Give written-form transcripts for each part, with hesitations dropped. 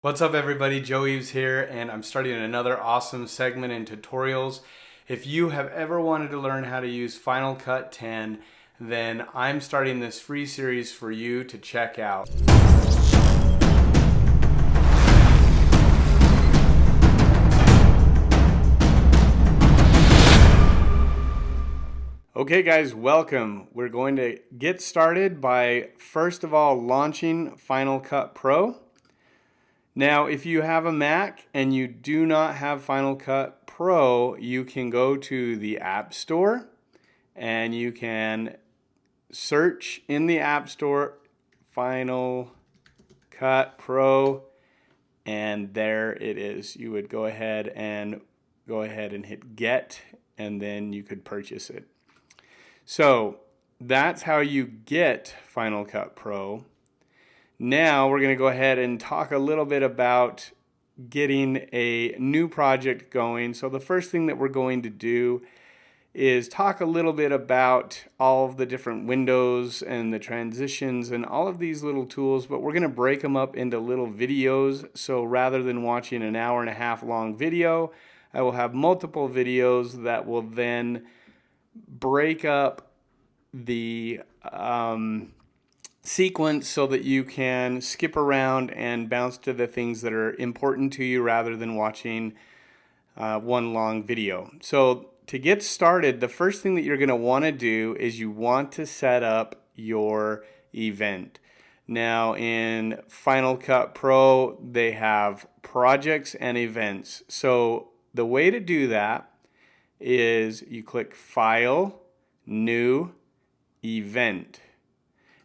What's up everybody, Joe Eves here, and I'm starting another awesome segment in tutorials. If you have ever wanted to learn how to use Final Cut 10, then I'm starting this free series for you to check out. Okay guys, welcome. We're going to get started by first of all launching Final Cut Pro. Now, if you have a Mac and you do not have Final Cut Pro, you can go to the App Store and you can search in the App Store Final Cut Pro, and there it is. You would go ahead and hit get, and then you could purchase it. So that's how you get Final Cut Pro. Now we're going to go ahead and talk a little bit about getting a new project going. So the first thing that we're going to do is talk a little bit about all of the different windows and the transitions and all of these little tools, but we're going to break them up into little videos. So rather than watching an hour and a half long video, I will have multiple videos that will then break up the sequence so that you can skip around and bounce to the things that are important to you rather than watching one long video. So to get started, the first thing that you're going to want to do is you want to set up your event. Now in Final Cut Pro, they have projects and events. So the way to do that is you click File, New, Event.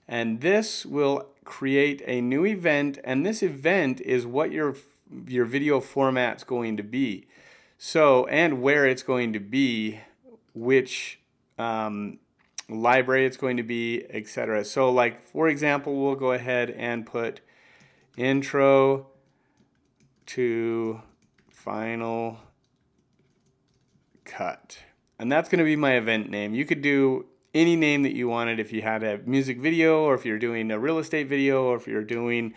And this will create a new event, and this event is what your video format's going to be. So, and where it's going to be, which library it's going to be, etc. So like, for example, we'll go ahead and put intro to Final Cut. And that's going to be my event name. You could do any name that you wanted if you had a music video, or if you're doing a real estate video, or if you're doing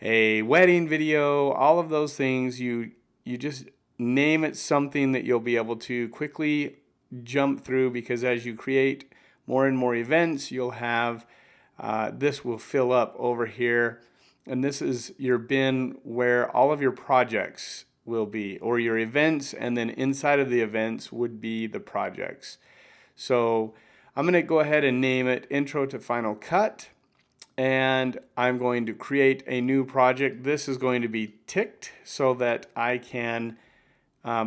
a wedding video. All of those things, you just name it something that you'll be able to quickly jump through, because as you create more and more events, you'll have this will fill up over here, and this is your bin where all of your projects will be, or your events, and then inside of the events would be the projects. So I'm going to go ahead and name it Intro to Final Cut, and I'm going to create a new project. This is going to be ticked so that I can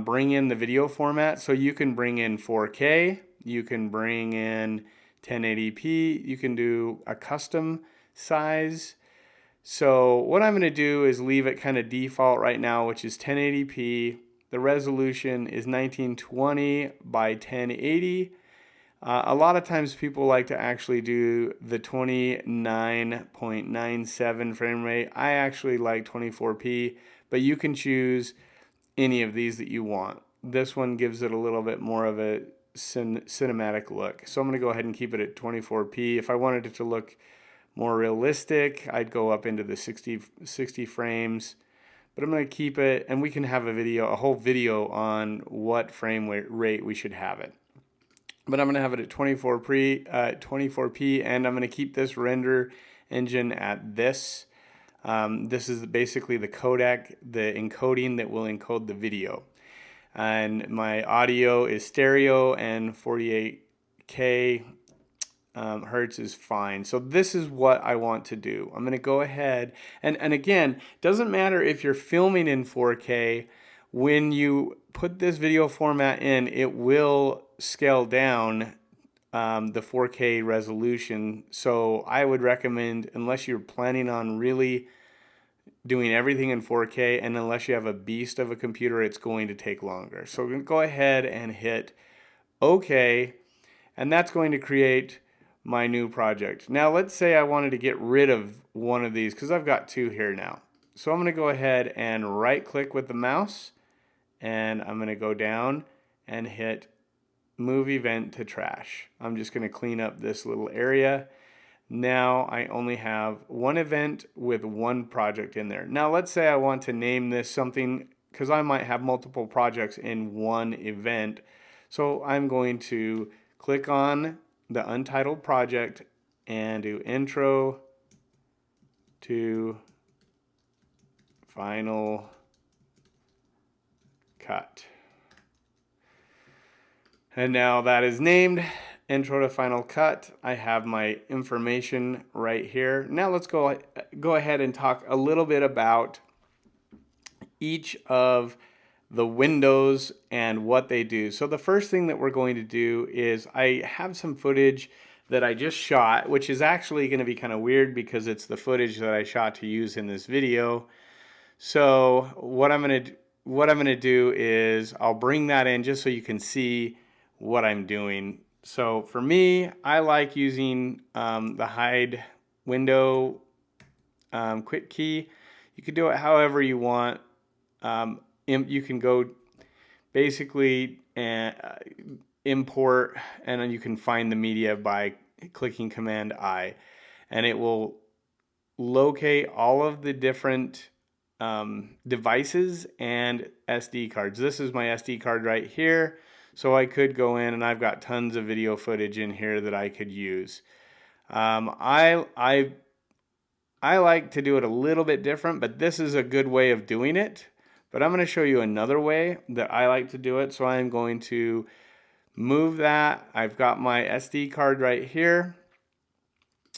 bring in the video format. So you can bring in 4K, you can bring in 1080p, you can do a custom size. So what I'm going to do is leave it kind of default right now, which is 1080p. The resolution is 1920 by 1080. A lot of times people like to actually do the 29.97 frame rate. I actually like 24p, but you can choose any of these that you want. This one gives it a little bit more of a cinematic look. So I'm going to go ahead and keep it at 24p. If I wanted it to look more realistic, I'd go up into the 60 frames. But I'm going to keep it, and we can have a whole video on what frame rate we should have it. But I'm going to have it at 24p, and I'm going to keep this render engine at this. This is basically the codec, the encoding that will encode the video. And my audio is stereo, and 48K hertz is fine. So this is what I want to do. I'm going to go ahead, and again, doesn't matter if you're filming in 4K. When you put this video format in, it will scale down the 4K resolution. So I would recommend, unless you're planning on really doing everything in 4K, and unless you have a beast of a computer, it's going to take longer. So we're going to go ahead and hit OK, and that's going to create my new project. Now let's say I wanted to get rid of one of these, because I've got two here now. So I'm going to go ahead and right click with the mouse, and I'm going to go down and hit Move Event to Trash. I'm just going to clean up this little area. now I only have one event with one project in there. Now let's say I want to name this something, because I might have multiple projects in one event. So I'm going to click on the untitled project and do intro to Final Cut. And now that is named Intro to Final Cut. I have my information right here. Now let's go ahead and talk a little bit about each of the windows and what they do. So the first thing that we're going to do is I have some footage that I just shot, which is actually going to be kind of weird because it's the footage that I shot to use in this video. So what I'm going to do is I'll bring that in just so you can see what I'm doing. So for me, I like using the hide window quick key. You can do it however you want. You can go basically and import, and then you can find the media by clicking Command I, and it will locate all of the different devices and SD cards. This is my SD card right here. So I could go in and I've got tons of video footage in here that I could use. I like to do it a little bit different, but this is a good way of doing it. But I'm going to show you another way that I like to do it. So I'm going to move that. I've got my SD card right here.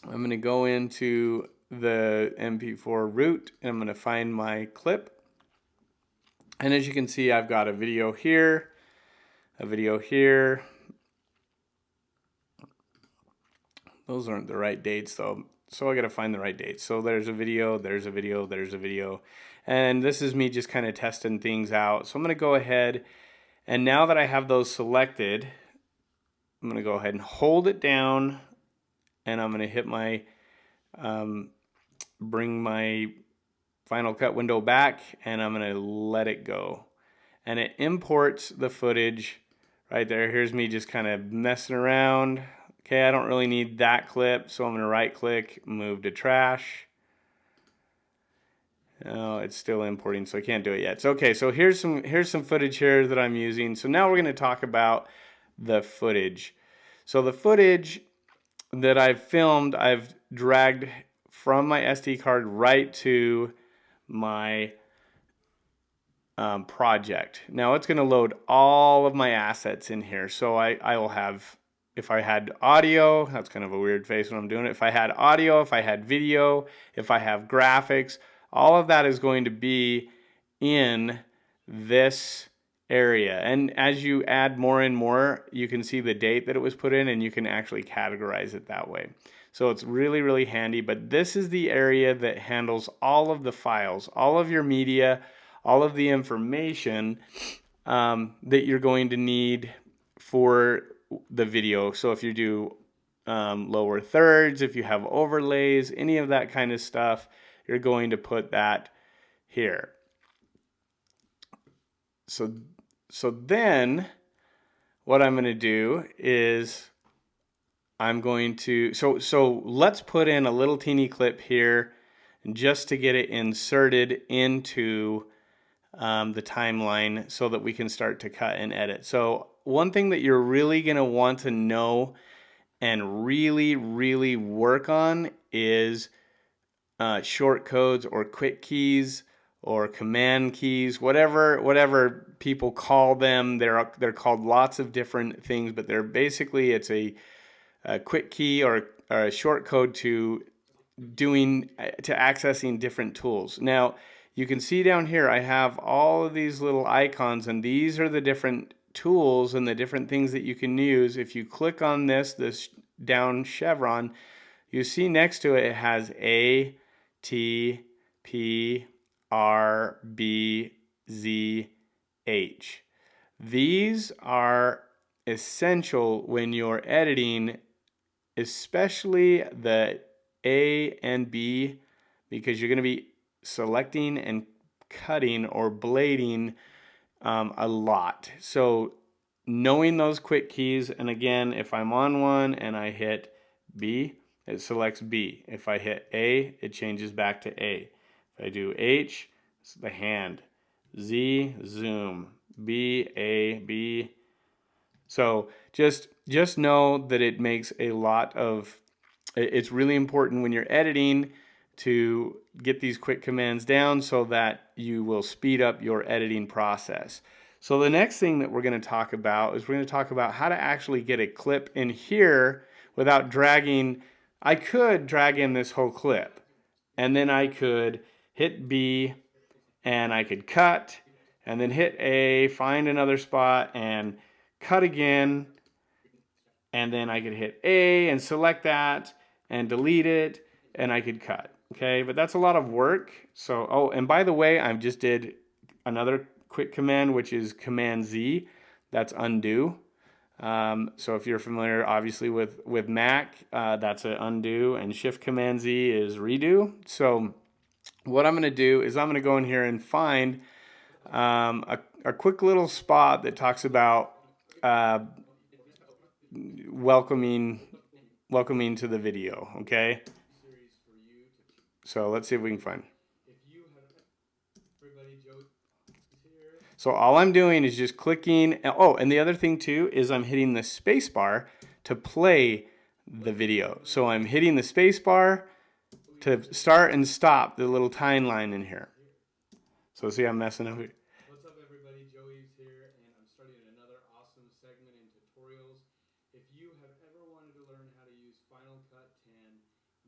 I'm going to go into the MP4 root and I'm going to find my clip. And as you can see, I've got a video here, a video here. Those aren't the right dates though, so I gotta find the right dates. So there's a video, there's a video, there's a video, and this is me just kind of testing things out. So I'm gonna go ahead, and now that I have those selected, I'm gonna go ahead and hold it down, and I'm gonna hit my bring my Final Cut window back, and I'm gonna let it go, and it imports the footage right there. Here's me just kind of messing around. Okay, I don't really need that clip, so I'm going to right click, move to trash. Oh, it's still importing, so I can't do it yet. So, okay, so here's some footage here that I'm using. So now we're going to talk about the footage. So the footage that I've filmed, I've dragged from my SD card right to my project. Now it's going to load all of my assets in here. So I will have, if I had audio, that's kind of a weird face when I'm doing it. If I had audio, if I had video, if I have graphics, all of that is going to be in this area. And as you add more and more, you can see the date that it was put in and you can actually categorize it that way. So it's really, really handy. But this is the area that handles all of the files, all of your media, all of the information that you're going to need for the video. So if you do lower thirds, if you have overlays, any of that kind of stuff, you're going to put that here. So then what I'm going to do is I'm going to, so let's put in a little teeny clip here just to get it inserted into the timeline so that we can start to cut and edit. So one thing that you're really going to want to know and really, really work on is short codes or quick keys or command keys, whatever people call them. They're called lots of different things, but they're basically, it's a quick key or a short code to accessing different tools. Now you can see down here I have all of these little icons, and these are the different tools and the different things that you can use. If you click on this down chevron, you see next to it, it has A, T, P, R, B, Z, H. These are essential when you're editing, especially the A and B, because you're going to be selecting and cutting or blading a lot. So knowing those quick keys, and again, if I'm on one and I hit B, it selects B. If I hit A, it changes back to A. If I do H, it's the hand. Z, zoom. B, A, B. So just know that it makes a lot of, it's really important when you're editing to get these quick commands down so that you will speed up your editing process. So the next thing that we're going to talk about is we're going to talk about how to actually get a clip in here without dragging. I could drag in this whole clip, and then I could hit B and I could cut, and then hit A, find another spot and cut again, and then I could hit A and select that and delete it, and I could cut. Okay, but that's a lot of work. So, oh, and by the way, I just did another quick command, which is Command Z. That's undo. So if you're familiar, obviously, with Mac, that's an undo, and Shift Command Z is redo. So what I'm going to do is I'm going to go in here and find a quick little spot that talks about welcoming to the video. Okay, so let's see if we can find. So all I'm doing is just clicking. Oh, and the other thing too is I'm hitting the space bar to play the video. So I'm hitting the space bar to start and stop the little timeline in here. So see, I'm messing up here. What's up, everybody? Joey's here, and I'm starting another awesome segment in tutorials. If you have ever wanted to learn how to use Final Cut 10,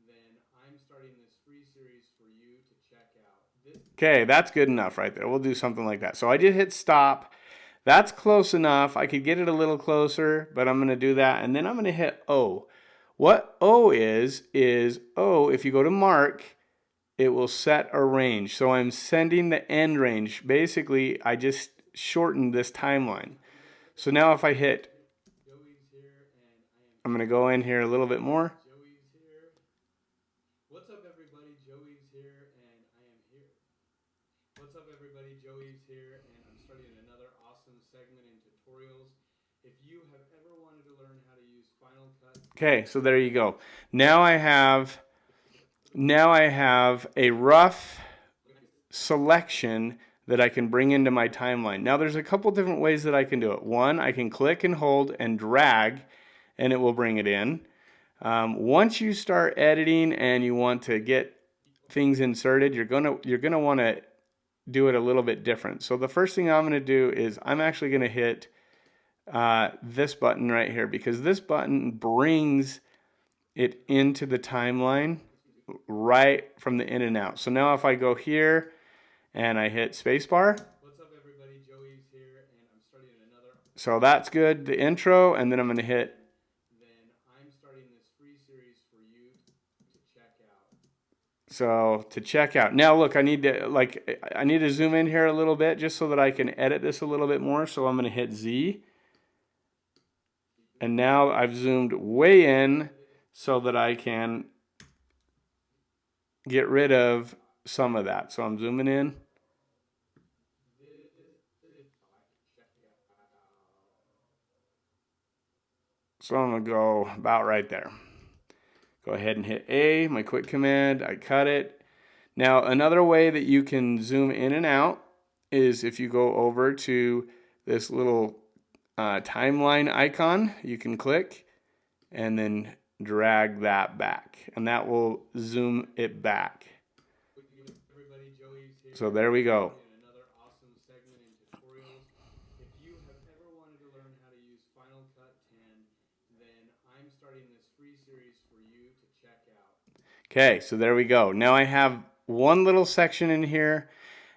then I'm starting this free series for you to check out. Okay, that's good enough right there. We'll do something like that. So I did hit stop. That's close enough. I could get it a little closer, but I'm going to do that. And then I'm going to hit O. What O is O, if you go to mark, it will set a range. So I'm sending the end range. Basically, I just shortened this timeline. So now if I hit, I'm going to go in here a little bit more. What's up, everybody? Joey's here, and I am here. What's up, everybody? Joey's here, and I'm starting another awesome segment in tutorials. If you have ever wanted to learn how to use Final Cut. Okay, so there you go. Now I have a rough selection that I can bring into my timeline. Now there's a couple different ways that I can do it. One, I can click and hold and drag, and it will bring it in. Once you start editing and you want to get things inserted, you're gonna want to do it a little bit different. So the first thing I'm going to do is I'm actually going to hit this button right here, because this button brings it into the timeline right from the in and out. So now if I go here and I hit spacebar, what's up, everybody? Joey's here, and I'm starting another. So that's good, the intro, and then I'm going to hit. Then I'm starting this free series for you to check out. So to check out. Now look, I need to zoom in here a little bit just so that I can edit this a little bit more. So I'm going to hit Z. And now I've zoomed way in so that I can get rid of some of that. So I'm zooming in. So I'm going to go about right there. Go ahead and hit A, my quick command. I cut it. Now another way that you can zoom in and out is if you go over to this little timeline icon, you can click and then drag that back, and that will zoom it back. So there we go. Another awesome segment in tutorials. If you have ever wanted to learn how to use Final Cut 10, then I'm starting this free series for you to check out. Okay, so there we go. Now I have one little section in here,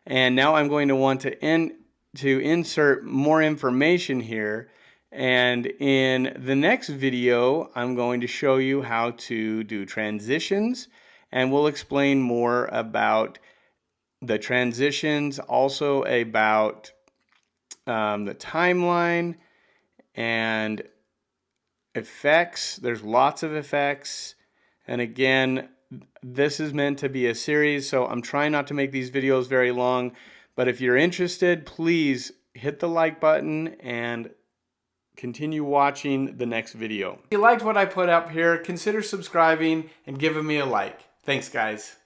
and now I'm going to want to insert more information here. And in the next video, I'm going to show you how to do transitions, and we'll explain more about the transitions, also about the timeline and effects. There's lots of effects. And again, this is meant to be a series, so I'm trying not to make these videos very long. But if you're interested, please hit the like button and continue watching the next video. If you liked what I put up here, consider subscribing and giving me a like. Thanks, guys.